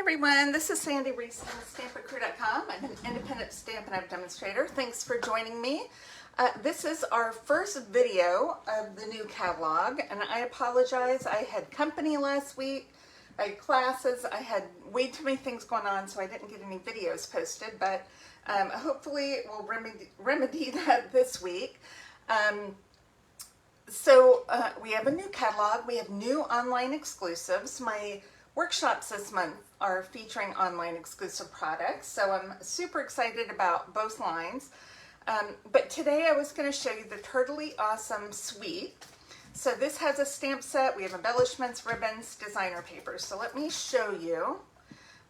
everyone, this is Sandy Reese from StampandCrew.com. I'm an independent Stampin' Up! Demonstrator. Thanks for joining me. This is our first video of the new catalog, and I apologize. I had company last week, I had classes, I had way too many things going on, so I didn't get any videos posted, but hopefully we'll remedy that this week. We have a new catalog. We have new online exclusives. My workshops this month are featuring online exclusive products, so I'm super excited about both lines. But today I was going to show you the Turtley Awesome Suite. So this has a stamp set. We have embellishments, ribbons, designer papers. So let me show you.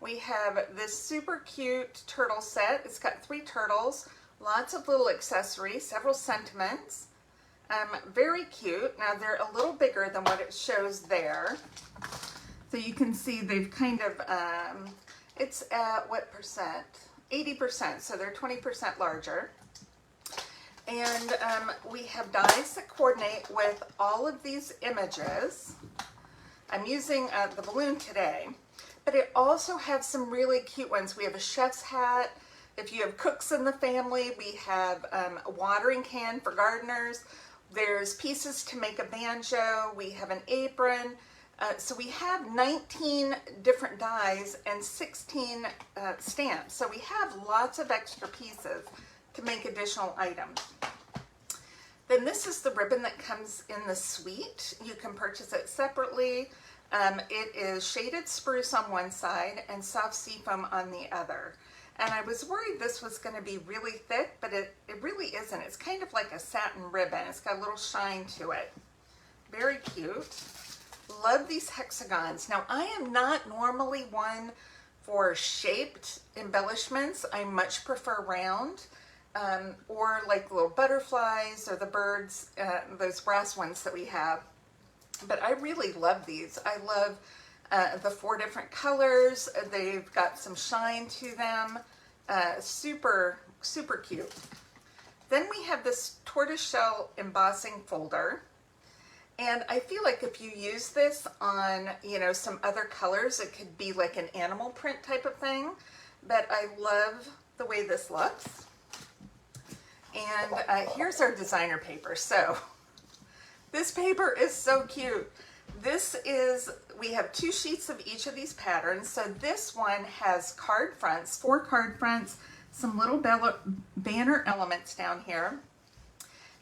We have this super cute turtle set. It's got 3 turtles, lots of little accessories, several sentiments. Very cute. Now they're a little bigger than what it shows there. So you can see they've kind of, it's at what percent? 80%, so they're 20% larger. And we have dies that coordinate with all of these images. I'm using the balloon today, but it also has some really cute ones. We have a chef's hat. If you have cooks in the family, we have a watering can for gardeners. There's pieces to make a banjo. We have an apron. So we have 19 different dies and 16 stamps. So we have lots of extra pieces to make additional items. Then this is the ribbon that comes in the suite. You can purchase it separately. It is shaded spruce on one side and soft seafoam on the other. And I was worried this was going to be really thick, but it really isn't. It's kind of like a satin ribbon. It's got a little shine to it. Very cute. Love these hexagons. Now, I am not normally one for shaped embellishments. I much prefer round, or like little butterflies or the birds, those brass ones that we have. But I really love these. I love the 4 different colors. They've got some shine to them. Super, super cute. Then we have this tortoiseshell embossing folder. And I feel like if you use this on, you know, some other colors, it could be like an animal print type of thing. But I love the way this looks. And here's our designer paper. So this paper is so cute. This is, we have 2 sheets of each of these patterns. So this one has card fronts, 4 card fronts, some little banner elements down here,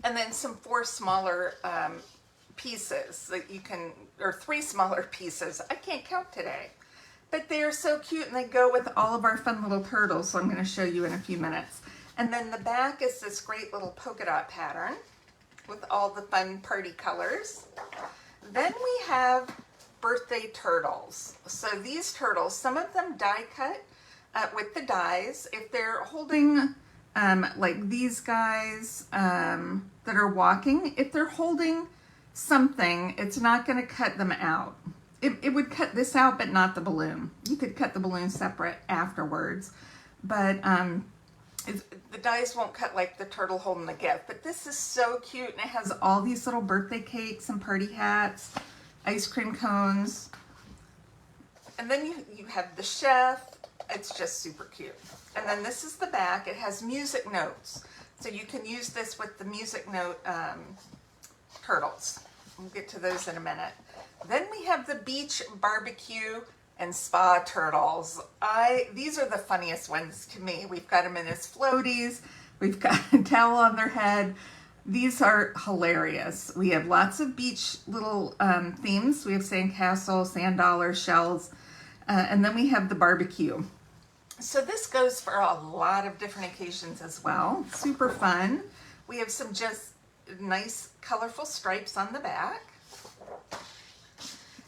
and then some 4 smaller pieces that you can, or 3 smaller pieces. I can't count today, but they're so cute and they go with all of our fun little turtles. So I'm going to show you in a few minutes. And then the back is this great little polka dot pattern with all the fun party colors. Then we have birthday turtles. So these turtles, some of them die cut with the dies. If they're holding like these guys that are walking, if they're holding something, it's not going to cut them out. It would cut this out, but not the balloon. You could cut the balloon separate afterwards, but the dies won't cut like the turtle holding the gift. But this is so cute, and it has all these little birthday cakes and party hats, ice cream cones, and then you have the chef. It's just super cute. And then this is the back. It has music notes, so you can use this with the music note turtles. We'll get to those in a minute. Then we have the beach barbecue and spa turtles. These are the funniest ones to me. We've got them in as floaties. We've got a towel on their head. These are hilarious. We have lots of beach little themes. We have sandcastle, sand dollar, shells, and then we have the barbecue. So this goes for a lot of different occasions as well. Super fun. We have some just nice colorful stripes on the back.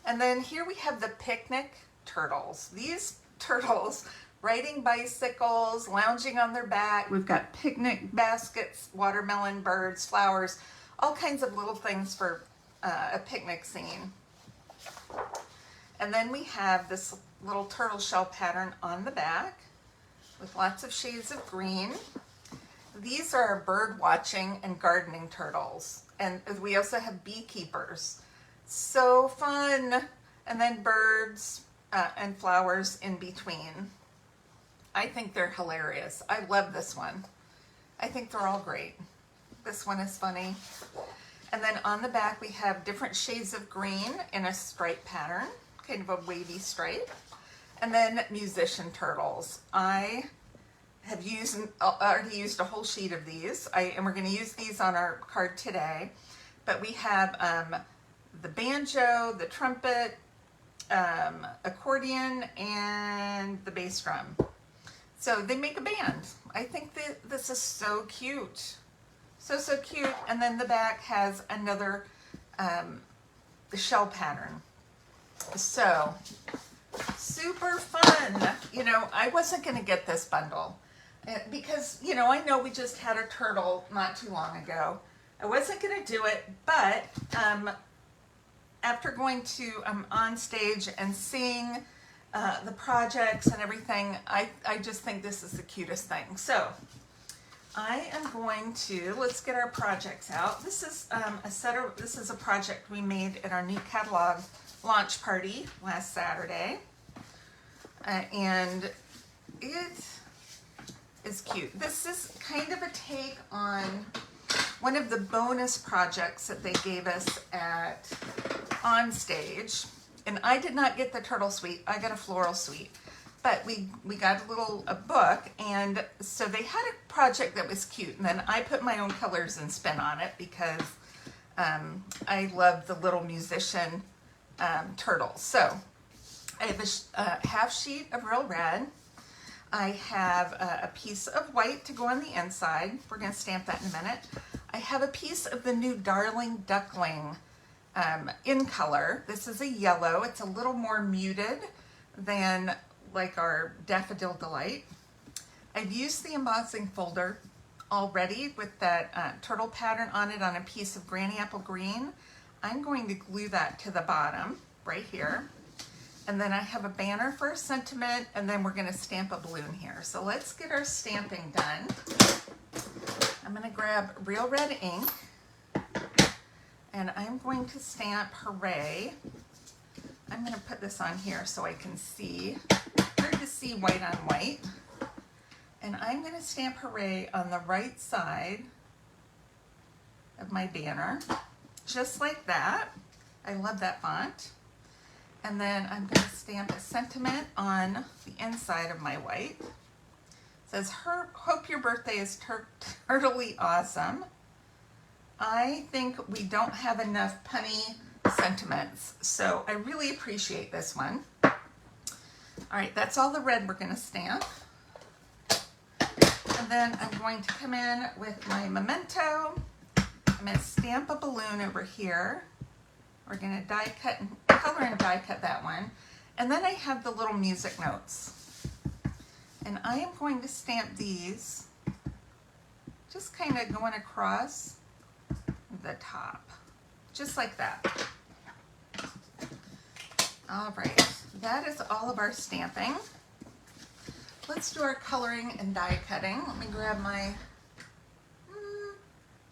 And then here we have the picnic turtles. These turtles riding bicycles, lounging on their back. We've got picnic baskets, watermelon, birds, flowers, all kinds of little things for a picnic scene. And then we have this little turtle shell pattern on the back with lots of shades of green. These are bird watching and gardening turtles. And we also have beekeepers. So fun. And then birds, and flowers in between. I think they're hilarious. I love this one. I think they're all great. This one is funny. And then on the back we have different shades of green in a stripe pattern, kind of a wavy stripe. And then musician turtles. I have already used a whole sheet of these, and we're going to use these on our card today. But we have the banjo, the trumpet, accordion, and the bass drum. So they make a band. I think that this is so cute. So cute. And then the back has another shell pattern. So super fun. You know, I wasn't going to get this bundle because, you know, I know we just had a turtle not too long ago. I wasn't going to do it, but after going to on stage and seeing the projects and everything, I just think this is the cutest thing. So I am going to, let's get our projects out. This is this is a project we made at our new catalog launch party last Saturday. And it is cute. This is kind of a take on one of the bonus projects that they gave us at On Stage. And I did not get the turtle suite, I got a floral suite. But we got a book, and so they had a project that was cute, and then I put my own colors and spin on it because I love the little musician turtles. So I have a half sheet of Real Red. I have a piece of white to go on the inside. We're going to stamp that in a minute. I have a piece of the new Darling Duckling in color. This is a yellow. It's a little more muted than like our Daffodil Delight. I've used the embossing folder already with that turtle pattern on it on a piece of Granny Apple Green. I'm going to glue that to the bottom right here. And then I have a banner for a sentiment, and then we're going to stamp a balloon here. So let's get our stamping done. I'm going to grab Real Red ink, and I'm going to stamp Hooray. I'm going to put this on here so I can see. Hard to see white on white. And I'm going to stamp Hooray on the right side of my banner, just like that. I love that font. And then I'm going to stamp a sentiment on the inside of my white. It says, hope your birthday is turtly awesome. I think we don't have enough punny sentiments, so I really appreciate this one. All right, that's all the red we're going to stamp. And then I'm going to come in with my memento. I'm going to stamp a balloon over here. We're going to die cut and color and die cut that one. And then I have the little music notes. And I am going to stamp these just kind of going across the top, just like that. All right, that is all of our stamping. Let's do our coloring and die cutting. Let me grab my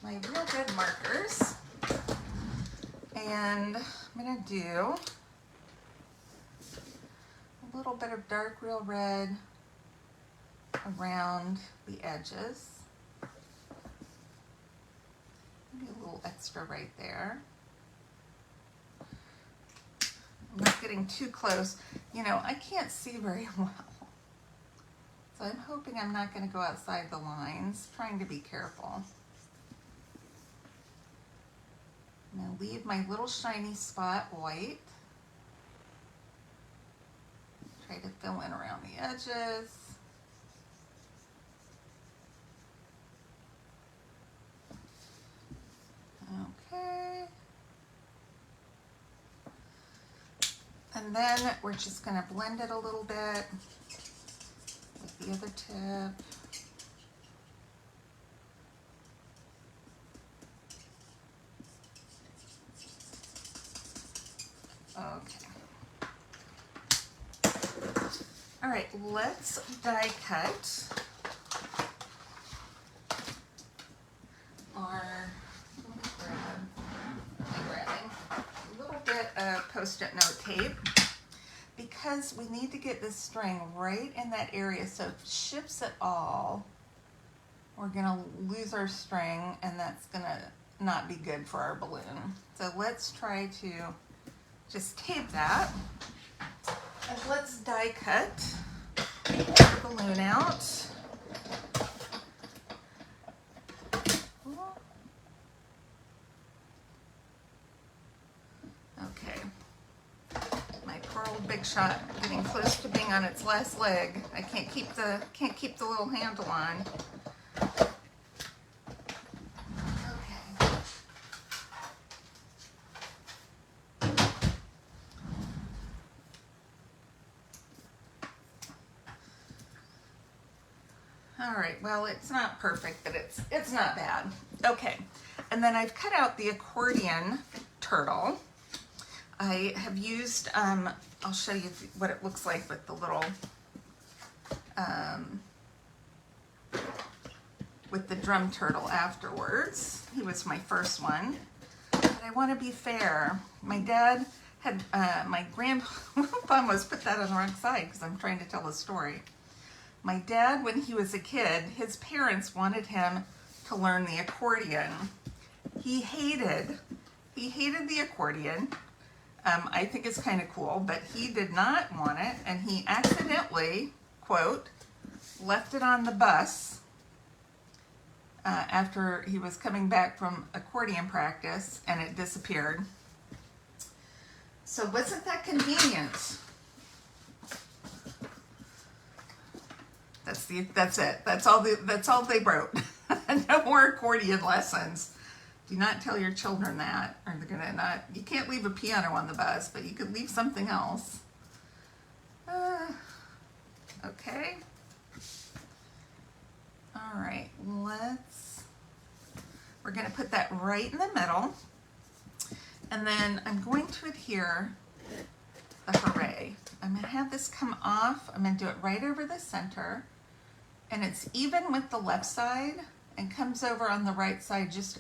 Real Red markers. And I'm going to do a little bit of dark Real Red around the edges. Maybe a little extra right there. I'm not getting too close. You know, I can't see very well. So I'm hoping I'm not going to go outside the lines, trying to be careful. I'm going to leave my little shiny spot white. Try to fill in around the edges. Okay. And then we're just going to blend it a little bit with the other tip. Okay. All right, let's die cut our, I'm grabbing a little bit of Post-it note tape, because because we need to get this string right in that area, so if it shifts at all, we're gonna lose our string, and that's gonna not be good for our balloon. So let's try to just tape that, and let's die cut the balloon out. Okay, my poor old Big Shot getting close to being on its last leg. I can't keep the little handle on. Okay. All right, well, it's not perfect, but it's not bad. Okay, and then I've cut out the accordion turtle. I have used, I'll show you what it looks like with the little, with the drum turtle afterwards. He was my first one. But I want to be fair. My dad had, my grandpa almost put that on the wrong side because I'm trying to tell a story. My dad, when he was a kid, his parents wanted him to learn the accordion. He hated the accordion. I think it's kind of cool, but he did not want it, and he accidentally, quote, left it on the bus after he was coming back from accordion practice, and it disappeared. So wasn't that convenient? That's it. That's all they wrote. No more accordion lessons. Do not tell your children that, or they're gonna not. You can't leave a piano on the bus, but you could leave something else. Okay. All right. We're gonna put that right in the middle, and then I'm going to adhere the hooray. I'm gonna have this come off. I'm gonna do it right over the center, and it's even with the left side and comes over on the right side, just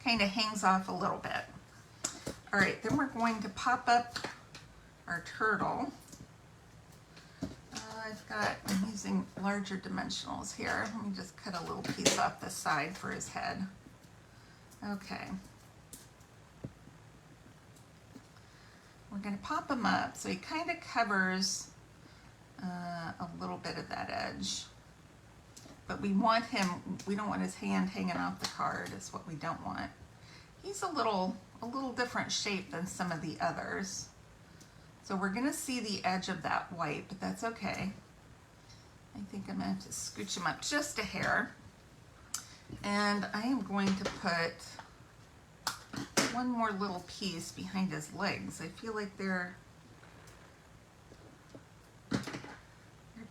kind of hangs off a little bit. All right, then we're going to pop up our turtle. I'm using larger dimensionals here. Let me just cut a little piece off the side for his head. Okay. We're going to pop him up so he kind of covers a little bit of that edge. But we want him, we don't want his hand hanging off the card, is what we don't want. He's a little different shape than some of the others. So we're gonna see the edge of that white, but that's okay. I think I'm gonna have to scooch him up just a hair. And I am going to put one more little piece behind his legs. I feel like they're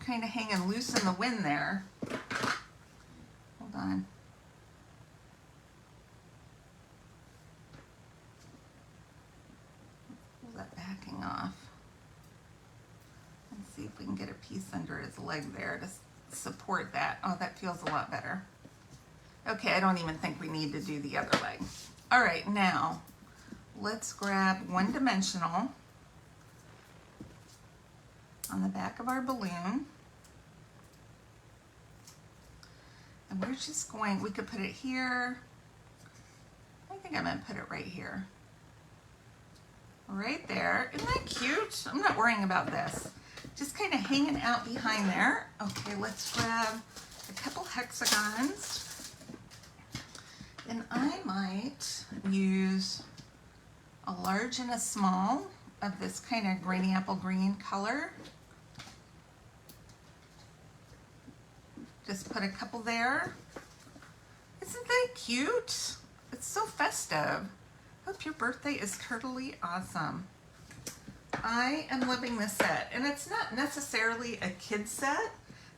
kind of hanging loose in the wind there. Hold on. Pull that backing off. Let's see if we can get a piece under his leg there to support that. Oh, that feels a lot better. Okay, I don't even think we need to do the other leg. All right, now let's grab one dimensional on the back of our balloon. And we're just going, we could put it here. I think I'm gonna put it right here. Right there. Isn't that cute? I'm not worrying about this. Just kind of hanging out behind there. Okay, let's grab a couple hexagons. And I might use a large and a small of this kind of grainy apple green color. Just put a couple there. Isn't that cute? It's so festive. Hope your birthday is totally awesome. I am loving this set, and it's not necessarily a kid set.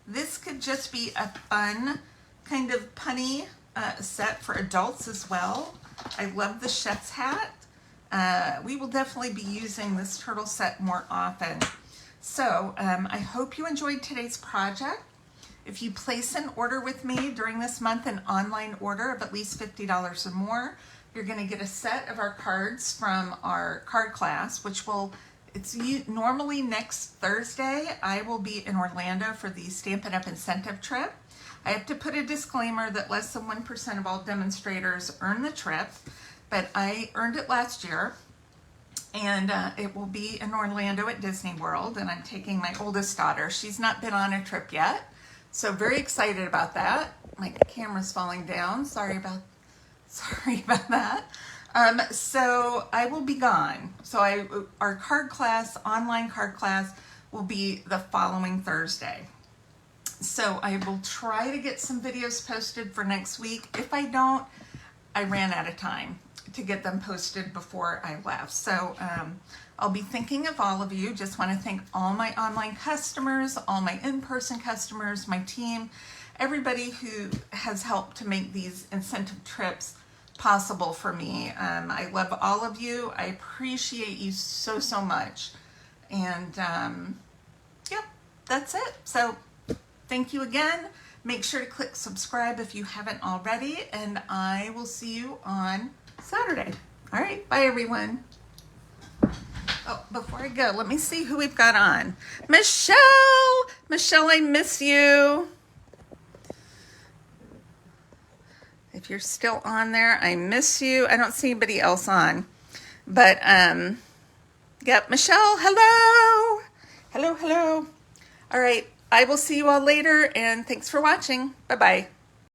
This could just be a fun, kind of punny set for adults as well. I love the chef's hat. We will definitely be using this turtle set more often. So I hope you enjoyed today's project. If you place an order with me during this month, an online order of at least $50 or more, you're going to get a set of our cards from our card class, which normally next Thursday. I will be in Orlando for the Stampin' Up! Incentive trip. I have to put a disclaimer that less than 1% of all demonstrators earn the trip, but I earned it last year, and it will be in Orlando at Disney World, and I'm taking my oldest daughter. She's not been on a trip yet, so very excited about that. My camera's falling down. Sorry about that. So I will be gone. So our card class, online card class, will be the following Thursday. So I will try to get some videos posted for next week. If I don't, I ran out of time to get them posted before I left. So I'll be thinking of all of you. Just want to thank all my online customers, all my in-person customers, my team, everybody who has helped to make these incentive trips possible for me. I love all of you. I appreciate you so, so much. And yep, that's it. So thank you again. Make sure to click subscribe if you haven't already, and I will see you on Saturday. All right, bye everyone. Oh, before I go, let me see who we've got on. Michelle! Michelle, I miss you. If you're still on there, I miss you. I don't see anybody else on. But, yep, Michelle, hello. Hello, hello. All right, I will see you all later, and thanks for watching. Bye-bye.